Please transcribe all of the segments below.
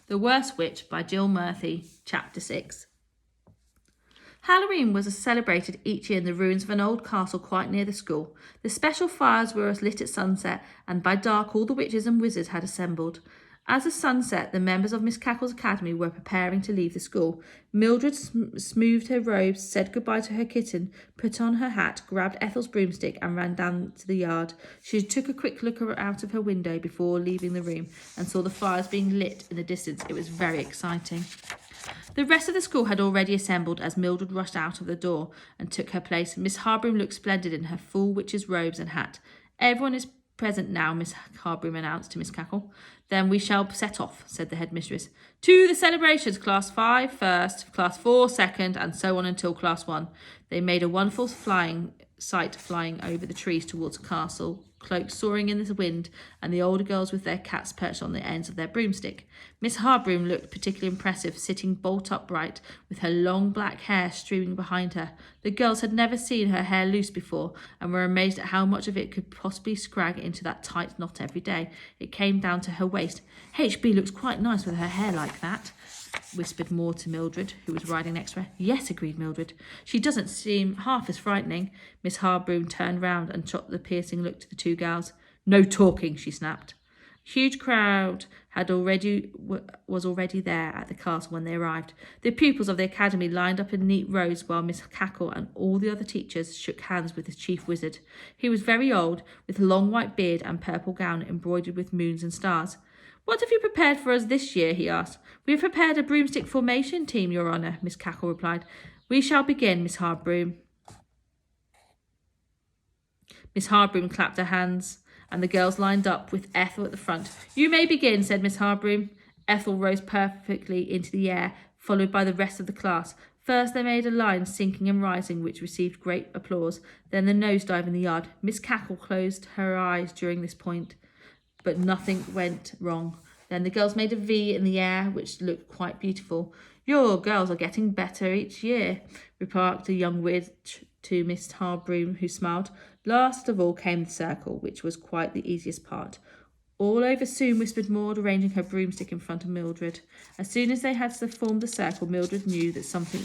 The Worst Witch by Jill Murphy, Chapter 6. Halloween was celebrated each year in the ruins of an old castle quite near the school. The special fires were lit at sunset, and by dark all the witches and wizards had assembled. As the sun set, the members of Miss Cackle's academy were preparing to leave the school. Mildred smoothed her robes, said goodbye to her kitten, put on her hat, grabbed Ethel's broomstick and ran down to the yard. She took a quick look out of her window before leaving the room and saw the fires being lit in the distance. It was very exciting. The rest of the school had already assembled as Mildred rushed out of the door and took her place. Miss Harbroom looked splendid in her full witch's robes and hat. Everyone is present now, Miss Harbroom announced to Miss Cackle. Then we shall set off, said the headmistress. To the celebrations, Class 5 first, Class 4 second, and so on until Class 1. They made a wonderful flying over the trees towards the castle, cloaks soaring in the wind, and the older girls with their cats perched on the ends of their broomstick. Miss Harbroom looked particularly impressive, sitting bolt upright, with her long black hair streaming behind her. The girls had never seen her hair loose before, and were amazed at how much of it could possibly scrag into that tight knot every day. It came down to her waist. HB looks quite nice with her hair like that, whispered Maud to Mildred, who was riding next to her. Yes, agreed Mildred. She doesn't seem half as frightening. Miss Harbroom turned round and shot the piercing look to the two girls. No talking, she snapped. A huge crowd was already there at the castle when they arrived. The pupils of the academy lined up in neat rows while Miss Cackle and all the other teachers shook hands with the chief wizard. He was very old, with a long white beard and purple gown embroidered with moons and stars. What have you prepared for us this year? He asked. We have prepared a broomstick formation team, Your Honour, Miss Cackle replied. We shall begin, Miss Harbroom. Miss Harbroom clapped her hands, and the girls lined up with Ethel at the front. You may begin, said Miss Harbroom. Ethel rose perfectly into the air, followed by the rest of the class. First they made a line, sinking and rising, which received great applause. Then the nosedive in the yard. Miss Cackle closed her eyes during this point, but nothing went wrong. Then the girls made a V in the air, which looked quite beautiful. Your girls are getting better each year, remarked a young witch to Miss Harbroom, who smiled. Last of all came the circle, which was quite the easiest part. All over soon, whispered Maud, arranging her broomstick in front of Mildred. As soon as they had formed the circle, Mildred knew that something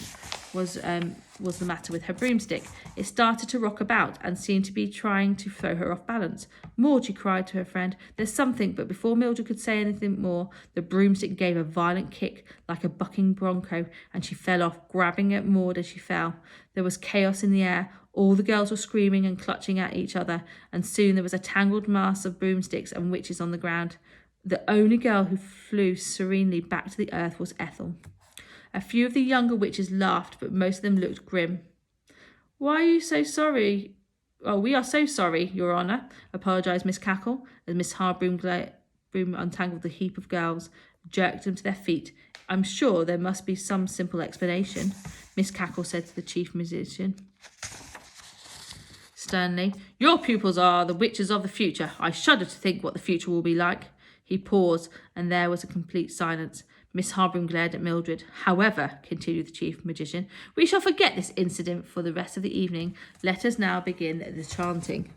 was the matter with her broomstick. It started to rock about and seemed to be trying to throw her off balance. Maud, she cried to her friend, there's something, but before Mildred could say anything more, the broomstick gave a violent kick like a bucking bronco, and she fell off, grabbing at Maud as she fell. There was chaos in the air. All the girls were screaming and clutching at each other, and soon there was a tangled mass of broomsticks and witches on the ground. The only girl who flew serenely back to the earth was Ethel. A few of the younger witches laughed, but most of them looked grim. Why are you so sorry? Oh, we are so sorry, Your Honour, apologised Miss Cackle, as Miss Harbroom untangled the heap of girls, jerked them to their feet. I'm sure there must be some simple explanation, Miss Cackle said to the chief musician. Sternly, your pupils are the witches of the future. I shudder to think what the future will be like. He paused, and there was a complete silence. Miss Harbroom glared at Mildred. However, continued the chief magician, we shall forget this incident for the rest of the evening. Let us now begin the chanting.